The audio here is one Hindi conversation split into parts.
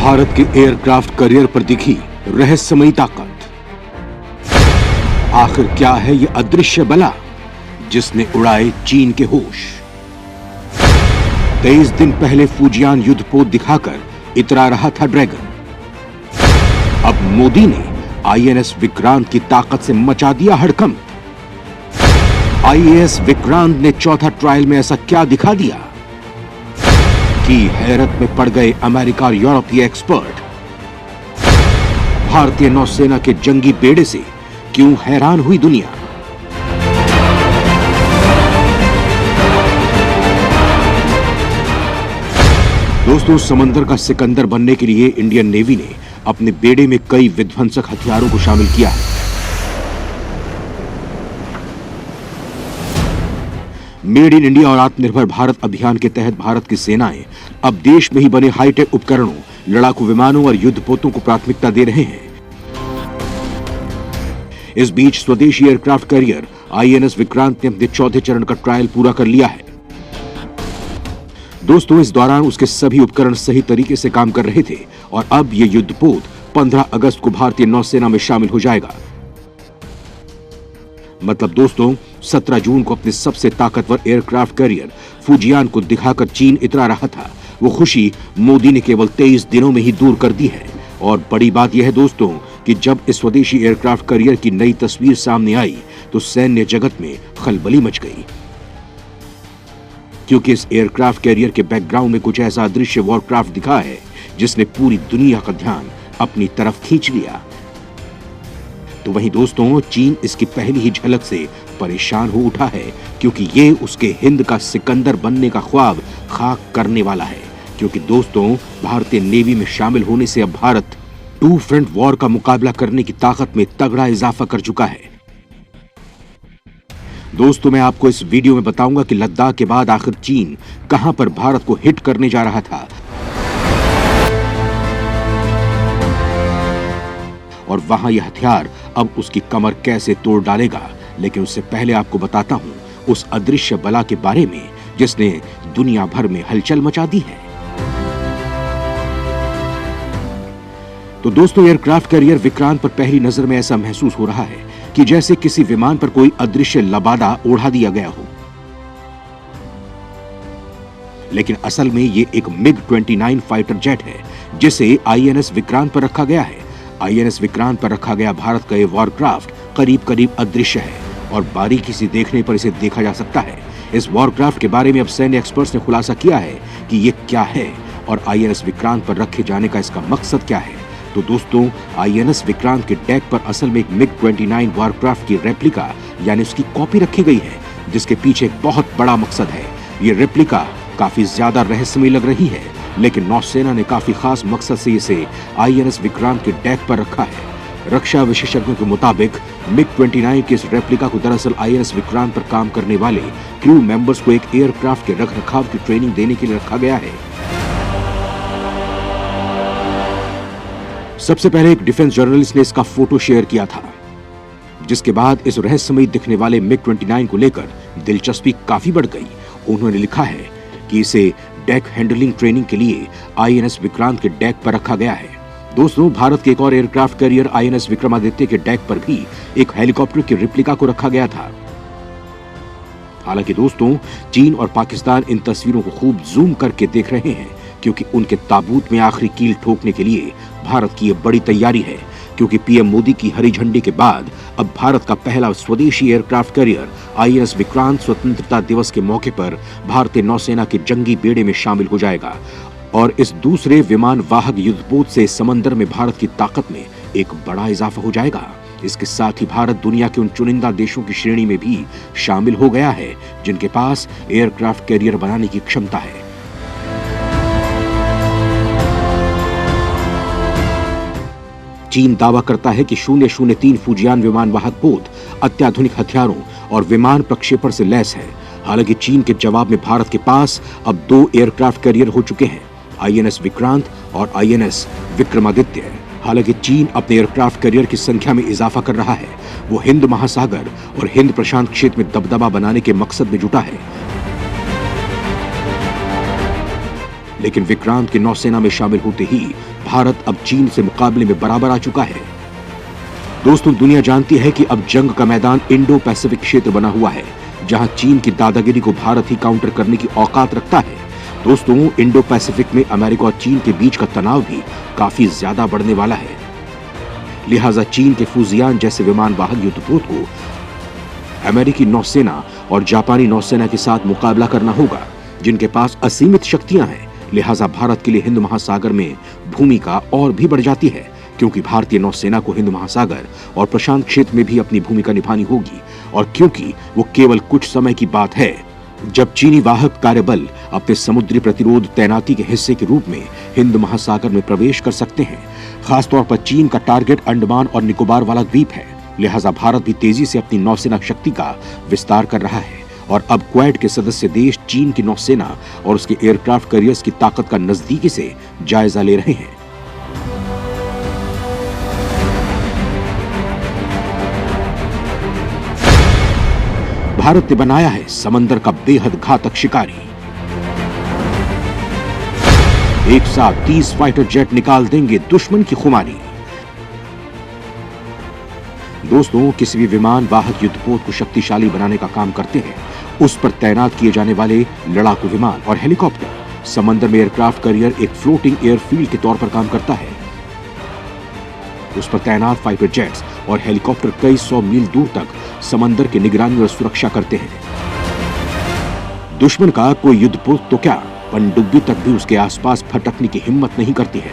भारत के एयरक्राफ्ट करियर पर दिखी रहस्यमयी ताकत। आखिर क्या है यह अदृश्य बला जिसने उड़ाए चीन के होश। 23 दिन पहले फुजियान युद्धपोत दिखाकर इतरा रहा था ड्रैगन। अब मोदी ने आईएनएस विक्रांत की ताकत से मचा दिया हड़कंप। आईएएस विक्रांत ने चौथा ट्रायल में ऐसा क्या दिखा दिया कि हैरत में पड़ गए अमेरिका और यूरोपीय एक्सपर्ट। भारतीय नौसेना के जंगी बेड़े से क्यों हैरान हुई दुनिया। दोस्तों, समंदर का सिकंदर बनने के लिए इंडियन नेवी ने अपने बेड़े में कई विध्वंसक हथियारों को शामिल किया है। मेड इन इंडिया और आत्मनिर्भर भारत अभियान के तहत भारत की सेनाएं अब देश में ही बने हाईटेक उपकरणों, लड़ाकू विमानों और युद्धपोतों को प्राथमिकता दे रहे हैं। इस बीच स्वदेशी एयरक्राफ्ट कैरियर आईएनएस विक्रांत ने अपने चौथे चरण का ट्रायल पूरा कर लिया है। दोस्तों, इस दौरान उसके सभी उपकरण सही तरीके से काम कर रहे थे और अब यह युद्धपोत 15 अगस्त को भारतीय नौसेना में शामिल हो जाएगा। मतलब दोस्तों, 17 जून को अपने सबसे ताकतवर एयरक्राफ्ट कैरियर फुजियान को दिखाकर चीन इतरा रहा था। वो खुशी मोदी ने केवल 23 दिनों में ही दूर कर दी है। और बड़ी बात यह है दोस्तों कि जब इस स्वदेशी एयरक्राफ्ट कैरियर की नई तस्वीर सामने आई तो सैन्य जगत में खलबली मच गई, क्योंकि इस एयरक्राफ्ट कैरियर के बैकग्राउंड में कुछ ऐसा अदृश्य वॉरक्राफ्ट दिखा है जिसने पूरी दुनिया का ध्यान अपनी तरफ खींच लिया। तो वहीं दोस्तों, चीन इसकी पहली ही झलक से परेशान हो उठा है, क्योंकि ये उसके हिंद का सिकंदर बनने का ख्वाब खाक करने वाला है। क्योंकि दोस्तों, भारतीय नेवी में शामिल होने से अब भारत टू फ्रंट वॉर का मुकाबला करने की ताकत में तगड़ा इजाफा कर चुका है। दोस्तों, मैं आपको इस वीडियो में बताऊंगा कि लद्दाख के बाद आखिर चीन कहां पर भारत को हिट करने जा रहा था और वहां यह हथियार अब उसकी कमर कैसे तोड़ डालेगा। लेकिन उससे पहले आपको बताता हूं उस अदृश्य बला के बारे में जिसने दुनिया भर में हलचल मचा दी है। तो दोस्तों, एयरक्राफ्ट कैरियर विक्रांत पर पहली नजर में ऐसा महसूस हो रहा है कि जैसे किसी विमान पर कोई अदृश्य लबादा ओढ़ा दिया गया हो। लेकिन असल में ये एक MiG-29 फाइटर जेट है जिसे आईएनएस विक्रांत पर रखा गया है। आईएनएस विक्रांत पर रखा गया भारत का ये वॉरक्राफ्ट करीब करीब अदृश्य है और बारीकी से देखने पर इसे देखा जा सकता है। इस वॉरक्राफ्ट के बारे में अब सैन्य एक्सपर्ट्स ने खुलासा किया है कि ये क्या है और आईएनएस विक्रांत पर रखे जाने का इसका मकसद क्या है। तो दोस्तों, आईएनएस विक्रांत के डेक पर असल में एक MiG-29 वॉरक्राफ्ट की रेप्लिका यानी उसकी कॉपी रखी गई है, जिसके पीछे एक बहुत बड़ा मकसद है। ये रेप्लिका काफी ज्यादा रहस्यमयी लग रही है, लेकिन नौसेना ने काफी खास मकसद से इसे आईएनएस विक्रांत के डेक पर रखा है। रक्षा विशेषज्ञों के मुताबिक MiG-29 के इस रेप्लिका को दरअसल आईएनएस विक्रांत पर काम करने वाले क्रू मेंबर्स को एक एयरक्राफ्ट के रखरखाव की ट्रेनिंग देने के लिए रखा गया है। सबसे पहले एक डिफेंस जर्नलिस्ट ने इसका फोटो शेयर किया था, जिसके बाद इस रहस्यमयी दिखने वाले MiG-29 को लेकर दिलचस्पी काफी बढ़ गई। उन्होंने लिखा है कि इसे डेक हैंडलिंग ट्रेनिंग के लिए आईएनएस विक्रांत के डेक पर रखा गया है। दोस्तों, भारत के एक और एयरक्राफ्ट कैरियर आईएनएस विक्रमादित्य के डेक पर भी एक हेलीकॉप्टर की रेप्लिका को रखा गया था। हालांकि दोस्तों, चीन और पाकिस्तान इन तस्वीरों को खूब जूम करके देख रहे हैं, क्योंकि उनके ताबूत में आखिरी कील ठोकने के लिए भारत की यह बड़ी तैयारी है। क्योंकि पीएम मोदी की हरी झंडी के बाद अब भारत का पहला स्वदेशी एयरक्राफ्ट कैरियर आईएनएस विक्रांत स्वतंत्रता दिवस के मौके पर भारतीय नौसेना के जंगी बेड़े में शामिल हो जाएगा। और इस दूसरे विमान वाहक युद्धपोत से समंदर में भारत की ताकत में एक बड़ा इजाफा हो जाएगा। इसके साथ ही भारत दुनिया के उन चुनिंदा देशों की श्रेणी में भी शामिल हो गया है जिनके पास एयरक्राफ्ट कैरियर बनाने की क्षमता है। चीन दावा करता है कि 003 फुजियान विमान वाहक पोत अत्याधुनिक हथियारों और विमान प्रक्षेपण से लैस है। हालांकि चीन के जवाब में भारत के पास अब 2 एयरक्राफ्ट कैरियर हो चुके हैं, आईएनएस विक्रांत और आईएनएस विक्रमादित्य। हालांकि चीन अपने एयरक्राफ्ट कैरियर की संख्या में इजाफा कर रहा है। वो हिंद महासागर और हिंद प्रशांत क्षेत्र में दबदबा बनाने के मकसद में जुटा है। लेकिन विक्रांत के नौसेना में शामिल होते ही भारत अब चीन से मुकाबले में बराबर आ चुका है। दोस्तों, दुनिया जानती है कि अब जंग का मैदान इंडो पैसिफिक क्षेत्र बना हुआ है, जहां चीन की दादागिरी को भारत ही काउंटर करने की औकात रखता है। दोस्तों, इंडो पैसिफिक में अमेरिका और चीन के बीच का तनाव भी काफी ज्यादा बढ़ने वाला है। लिहाजा चीन के फुजियान जैसे विमान वाहक युद्धपोत को अमेरिकी नौसेना और जापानी नौसेना के साथ मुकाबला करना होगा, जिनके पास असीमित शक्तियां हैं। लिहाजा भारत के लिए हिंद महासागर में भूमिका और भी बढ़ जाती है, क्योंकि भारतीय नौसेना को हिंद महासागर और प्रशांत क्षेत्र में भी अपनी भूमिका निभानी होगी, और क्योंकि वो केवल कुछ समय की बात है जब चीनी वाहक कार्यबल अपने समुद्री प्रतिरोध तैनाती के हिस्से के रूप में हिंद महासागर में प्रवेश कर सकते हैं। खासतौर पर चीन का टारगेट अंडमान और निकोबार वाला द्वीप है। लिहाजा भारत भी तेजी से अपनी नौसेना शक्ति का विस्तार कर रहा है, और अब क्वाड के सदस्य देश चीन की नौसेना और उसके एयरक्राफ्ट कैरियर्स की ताकत का नजदीकी से जायजा ले रहे हैं। भारत ने बनाया है समंदर का बेहद घातक शिकारी। एक साथ 30 फाइटर जेट निकाल देंगे दुश्मन की खुमारी। दोस्तों, किसी भी विमान वाहक युद्धपोत को शक्तिशाली बनाने का काम करते हैं उस पर तैनात किए जाने वाले लड़ाकू विमान और हेलीकॉप्टर। समंदर में एयरक्राफ्ट कैरियर एक फ्लोटिंग एयरफील्ड के तौर पर काम करता है। उस पर तैनात फाइटर जेट्स और हेलीकॉप्टर कई 100 मील दूर तक समंदर की निगरानी और सुरक्षा करते हैं। दुश्मन का कोई युद्धपोत तो क्या, पनडुब्बी तक भी उसके आसपास फटकने की हिम्मत नहीं करती है।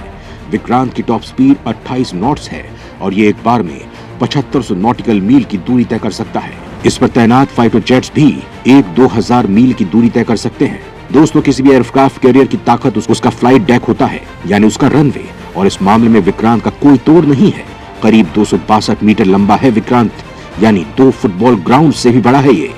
विक्रांत की टॉप स्पीड 28 नॉट्स है और ये एक बार में 7500 नॉटिकल मील की दूरी तय कर सकता है। इस पर तैनात फाइटर जेट्स भी 1-2 हजार मील की दूरी तय कर सकते हैं। दोस्तों, किसी भी एयरक्राफ्ट कैरियर की ताकत उसका फ्लाइट डेक होता है, यानी उसका रनवे, और इस मामले में विक्रांत का कोई तोड़ नहीं है। करीब 262 मीटर लंबा है विक्रांत, यानी 2 फुटबॉल ग्राउंड से भी बड़ा है ये।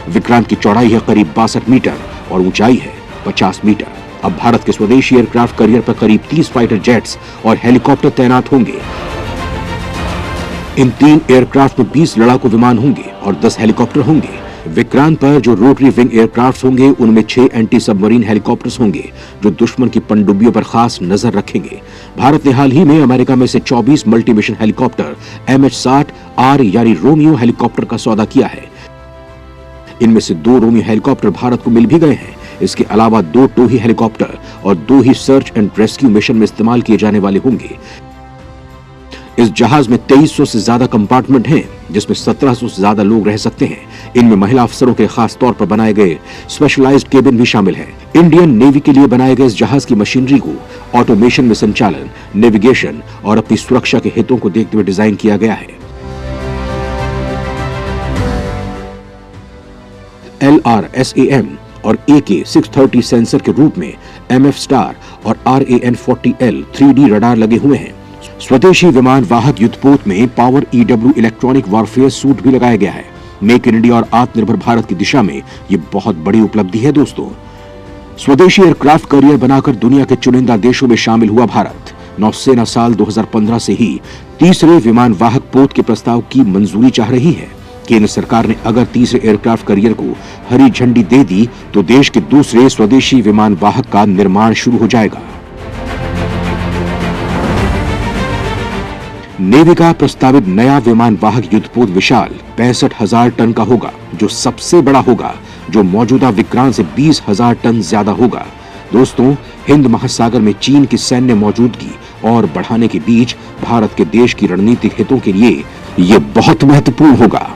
विक्रांत की चौड़ाई है करीब 62 मीटर और ऊंचाई है 50 मीटर। अब भारत के स्वदेशी एयरक्राफ्ट कैरियर पर करीब 30 फाइटर जेट्स और हेलीकॉप्टर तैनात होंगे। इन 3 एयरक्राफ्ट में 20 लड़ाकू विमान होंगे और 10 हेलीकॉप्टर होंगे। विक्रांत पर जो रोटरी विंग एयरक्राफ्ट होंगे उनमें 6 एंटी सबमरीन हेलीकॉप्टर्स होंगे जो दुश्मन की पनडुब्बियों पर खास नजर रखेंगे। भारत ने हाल ही में अमेरिका में से 24 मल्टी मिशन हेलीकॉप्टर MH-60R यानी रोमियो हेलीकॉप्टर का सौदा किया है। इनमें से 2 रोमियो हेलीकॉप्टर भारत को मिल भी गए हैं। इसके अलावा 2 टोही हेलीकॉप्टर और 2 ही सर्च एंड रेस्क्यू मिशन में इस्तेमाल किए जाने वाले होंगे। इस जहाज में 2300 से ज्यादा कंपार्टमेंट हैं, जिसमें 1700 से ज्यादा लोग रह सकते हैं। इनमें महिला अफसरों के खास तौर पर बनाए गए स्पेशलाइज्ड केबिन भी शामिल है। इंडियन नेवी के लिए बनाए गए इस जहाज की मशीनरी को ऑटोमेशन में संचालन, नेविगेशन और अपनी सुरक्षा के हितों को देखते हुए डिजाइन किया गया है। LRSAM और AK-630 सेंसर के रूप में MF स्टार और RAN-40L 3D रडार लगे हुए हैं। स्वदेशी विमान वाहक युद्धपोत में power EW electronic warfare suit भी लगाया गया है। मेक इन इंडिया और आत्मनिर्भर भारत की दिशा में ये बहुत बड़ी उपलब्धि है। दोस्तों, स्वदेशी एयरक्राफ्ट कैरियर बनाकर दुनिया के चुनिंदा देशों में शामिल हुआ भारत। नौसेना साल 2015 से ही तीसरे विमान वाहक पोत के प्रस्ताव की मंजूरी चाह रही है। केंद्र सरकार ने अगर तीसरे एयरक्राफ्ट कैरियर को हरी झंडी दे दी तो देश के दूसरे स्वदेशी विमान वाहक का निर्माण शुरू हो जाएगा। नेवी का प्रस्तावित नया विमान वाहक युद्धपोत विशाल 65,000 टन का होगा, जो सबसे बड़ा होगा, जो मौजूदा विक्रांत से 20,000 टन ज्यादा होगा। दोस्तों, हिंद महासागर में चीन की सैन्य मौजूदगी और बढ़ाने के बीच भारत के देश की रणनीतिक हितों के लिए यह बहुत महत्वपूर्ण होगा।